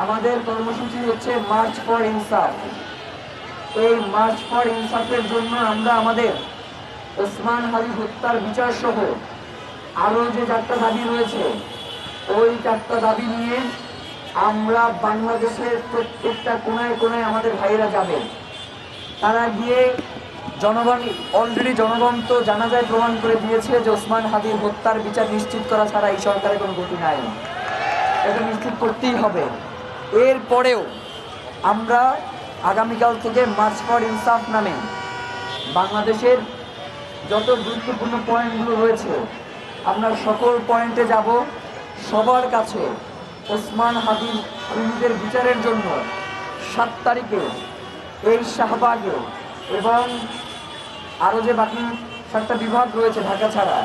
আমাদের কর্মসূচি হচ্ছে মার্চ ফর ইনসাফ। এই মার্চ ফর ইনসাফের জন্য আমরা আমাদের ওসমান হাদি হত্যার বিচার সহ আরো যে 4টা দাবি রয়েছে, ওই 4টা দাবি নিয়ে আমরা বাংলাদেশের প্রত্যেকটা কোনায় কোনায় আমাদের ভাইয়েরা যাবে। তারা গিয়ে জনগণ তো জানাজায় প্রমাণ করে দিয়েছে যে ওসমান হাদির হত্যার বিচার নিশ্চিত করা ছাড়া এই সরকারের কোনো গতি নাই। এটা নিশ্চিত করতেই হবে। এরপরেও আমরা আগামীকাল থেকে মার্চ ফর ইনসাফ নামে বাংলাদেশের যত গুরুত্বপূর্ণ পয়েন্টগুলো রয়েছে আমরা সকল পয়েন্টে যাব। সবার কাছে ওসমান হাদির খুনিদের বিচারের জন্য 7 তারিখে এই শাহবাগে এবং আরও যে বাকি 7টা বিভাগ রয়েছে ঢাকা ছাড়া,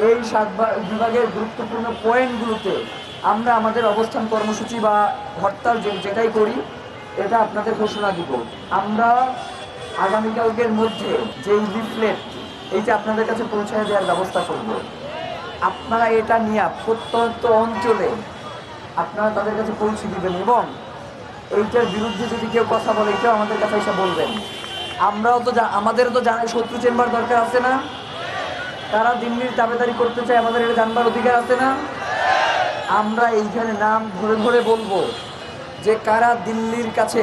এই 7 বিভাগের গুরুত্বপূর্ণ পয়েন্টগুলোতে আমরা আমাদের অবস্থান কর্মসূচি বা হরতাল যেটাই করি এটা আপনাদের ঘোষণা দিব। আমরা আগামীকালকের মধ্যে যেই লিফলেট এইটা আপনাদের কাছে পৌঁছায় দেওয়ার ব্যবস্থা করব। আপনারা এটা নিয়ে প্রত্যন্ত অঞ্চলে আপনারা তাদের কাছে পৌঁছে দিবেন এবং এইটার বিরুদ্ধে যদি কেউ কথা বলে এটাও আমাদের কাছে এসে বলবেন। আমাদেরও তো জানাই শত্রু চেম্বার দরকার আছে না? তারা দিল্লির দাবেদারি করতে চায়, আমাদের এটা জানবার অধিকার আছে না? আমরা এইখানে নাম ধরে ধরে বলবো যে কারা দিল্লির কাছে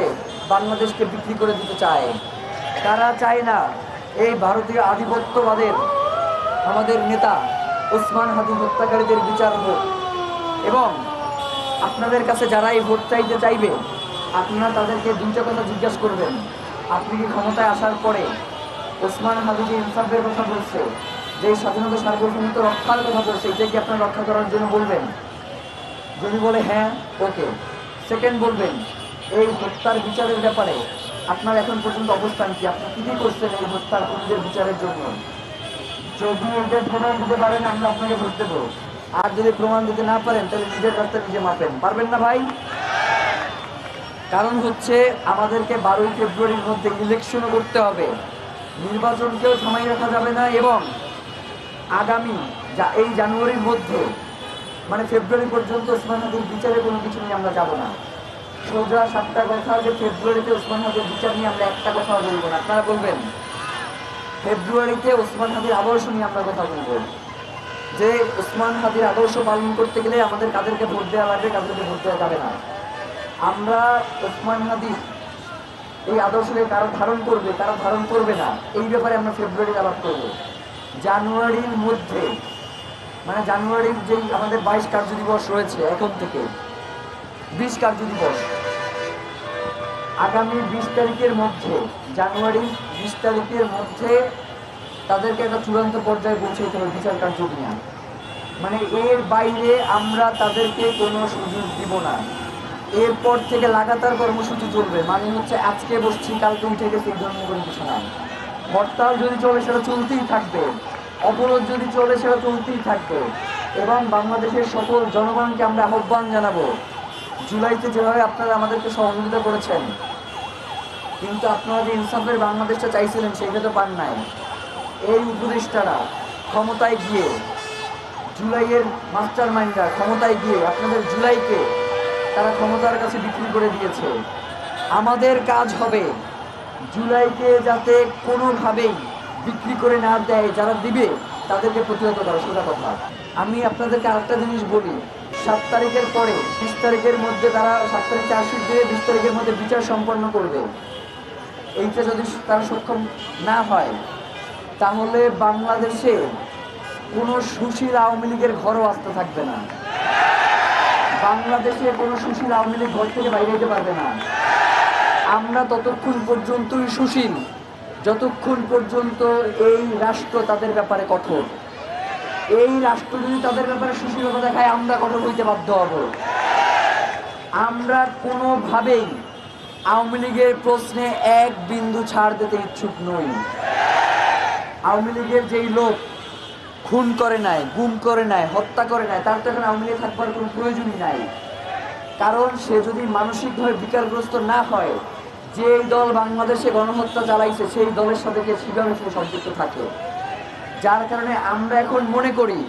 বাংলাদেশকে বিক্রি করে দিতে চায়। তারা চায় না এই ভারতীয় আধিপত্যবাদের আমাদের নেতা ওসমান হাদি হত্যাকারীদের বিচার হোক। এবং আপনাদের কাছে যারা এই ভোট চাইতে চাইবে আপনারা তাদেরকে 2টা কথা জিজ্ঞাসা করবেন। আপনি কি ক্ষমতায় আসার পরে ওসমান হাদি যে ইনসাফের কথা বলছে, যে স্বাধীনতা সার্বভৌমত্ব রক্ষার কথা বলছে, এটা কি আপনারা রক্ষা করার জন্য বলবেন? যদি বলে হ্যাঁ, ওকে। সেকেন্ড বলবেন এই হত্যার বিচারের ব্যাপারে আপনার এখন পর্যন্ত অবস্থান কি, আপনি কী কী করছেন এই হত্যার খুনিদের বিচারের জন্য? যদি এদের প্রমাণ দিতে পারেন আমরা আপনাকে ভোট দেবো, আর যদি প্রমাণ দিতে না পারেন তাহলে নিজের রাস্তা নিজে মাপেন। পারবেন না ভাই? কারণ হচ্ছে আমাদেরকে 12ই ফেব্রুয়ারির মধ্যে ইলেকশনও করতে হবে, নির্বাচনকেও থামাই রাখা যাবে না। এবং আগামী এই জানুয়ারির মধ্যে মানে ফেব্রুয়ারি পর্যন্ত ওসমান হাদির বিচারে কোনো কিছু নিয়ে আমরা যাব না। সোজা 7টা কথা যে ফেব্রুয়ারিতে ওসমান হাদির বিচার নিয়ে আমরা একটা কথাও বলবো না। আপনারা বলবেন ফেব্রুয়ারিতে ওসমান হাদির আদর্শ নিয়ে আমরা কথা বলবো, যে ওসমান হাদির আদর্শ পালন করতে গেলে আমাদের কাদেরকে ভোট দেওয়া লাগবে, কাদেরকে ভোট দেওয়া যাবে না। আমরা ওসমান হাদির এই আদর্শকে কারা ধারণ করবে, কারা ধারণ করবে না, এই ব্যাপারে আমরা ফেব্রুয়ারিতে আলাপ করবো। জানুয়ারির মধ্যে মানে জানুয়ারির যেই আমাদের 22 কার্যদিবস রয়েছে, এখন থেকে 20 কার্যদিবস, আগামী 20 তারিখের মধ্যে, জানুয়ারি 20 তারিখের মধ্যে তাদেরকে একটা চূড়ান্ত পর্যায়ে পৌঁছাইতে হবে বিচার কার্য নিয়ে। মানে এর বাইরে আমরা তাদেরকে কোনো সুযোগ দিব না। এরপর থেকে লাগাতার কর্মসূচি চলবে, মানে হচ্ছে আজকে বসছি কালকে উঠে গেছে এই ধরনের কোনো কিছু না। হরতাল যদি চলে সেটা চলতেই থাকবে, অবরোধ যদি চলে সেটা চলতেই থাকবে। এবং বাংলাদেশের সকল জনগণকে আমরা আহ্বান জানাবো, জুলাইতে যেভাবে আপনারা আমাদেরকে সহযোগিতা করেছেন, কিন্তু আপনারা যে ইনসাফের বাংলাদেশটা চাইছিলেন সেটা তো পান নাই। এই উপদেষ্টারা ক্ষমতায় গিয়ে, জুলাইয়ের মাস্টার মাইন্ডরা ক্ষমতায় গিয়ে আপনাদের জুলাইকে তারা ক্ষমতার কাছে বিক্রি করে দিয়েছে। আমাদের কাজ হবে জুলাইকে যাতে কোনোভাবেই বিক্রি করে না দেয়, যারা দিবে তাদেরকে প্রতিহত করা, সোজা কথা। আমি আপনাদেরকে আরেকটা জিনিস বলি, 7 তারিখের পরে 20 তারিখের মধ্যে তারা 7 তারিখ চার্জশিট দিয়ে 20 তারিখের মধ্যে বিচার সম্পন্ন করবে। এইটা যদি তারা সক্ষম না হয় তাহলে বাংলাদেশে কোনো সুশীল আওয়ামী লীগের ঘরও আসতে থাকবে না। বাংলাদেশে কোনো সুশীল আওয়ামী লীগ ঘর থেকে বাইরে যেতে পারবে না। আমরা ততক্ষণ পর্যন্তই সুশীল যতক্ষণ পর্যন্ত এই রাষ্ট্র তাদের ব্যাপারে কঠোর। এই রাষ্ট্র যদি তাদের ব্যাপারে সুশীলতা দেখায় আমরা কঠোর হইতে বাধ্য হব। আমরা কোনোভাবেই আওয়ামী লীগের প্রশ্নে 1 বিন্দু ছাড় দিতে ইচ্ছুক নই। আওয়ামী লীগের যেই লোক খুন করে নাই, গুম করে নাই, হত্যা করে নাই, তার তো এখন আওয়ামী লীগে থাকবার কোনো প্রয়োজনই নাই। কারণ সে যদি মানসিকভাবে বিকারগ্রস্ত না হয়, যে দল বাংলাদেশে গণহত্যা চালাইছে সেই দলের সাথে কিভাবে সে সম্পৃক্ত থাকে। যার কারণে আমরা এখন মনে করি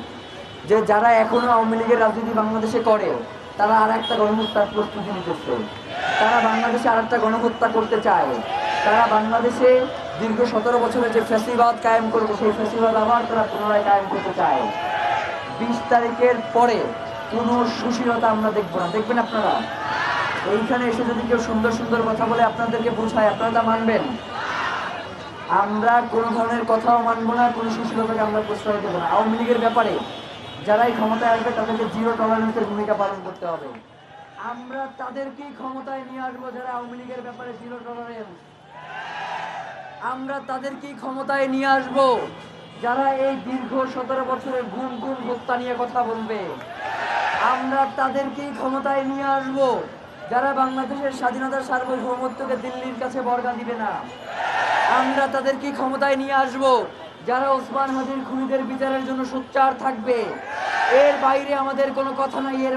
যে যারা এখনো আওয়ামী লীগের রাজনীতি বাংলাদেশে করে তারা আর একটা গণহত্যার প্রস্তুতি নিতেছে। তারা বাংলাদেশে আর একটা গণহত্যা করতে চায়। তারা বাংলাদেশে দীর্ঘ 17 বছরের যে ফ্যাসিবাদ কায়েম করবে, সেই ফ্যাসিবাদ আবার তারা পুনরায় কায়েম করতে চায়। 20 তারিখের পরে কোনো সুশীলতা আমরা দেখবো না। দেখবেন আপনারা এইখানে এসে যদি কেউ সুন্দর সুন্দর কথা বলে আপনাদেরকে বোঝায়, আপনারা তা মানবেন? আমরা কোনো ধরনের কথাও মানবো না, কোনো সুশীলতাকে আমরা প্রশ্রয় দেবো না। আওয়ামী লীগের ব্যাপারে যারাই ক্ষমতায় আসবে তাদেরকে জিরো টলারেন্সের ভূমিকা পালন করতে হবে। আমরা তাদেরকেই ক্ষমতায় নিয়ে আসবো যারা আওয়ামী লীগের ব্যাপারে জিরো টলারেন্স। আমরা তাদেরকেই ক্ষমতায় নিয়ে আসবো যারা এই দীর্ঘ 17 বছরের গুম হত্যা নিয়ে কথা বলবে। আমরা তাদেরকেই ক্ষমতায় নিয়ে আসবো যারা বাংলাদেশের স্বাধীনতার সার্বভৌমত্বকে দিল্লির কাছে বর্গা দিবে না। আমরা তাদেরকেই ক্ষমতায় নিয়ে আসবো যারা ওসমান হাদির খুনিদের বিচারের জন্য সোচ্চার থাকবে। এর বাইরে আমাদের কোনো কথা নাই।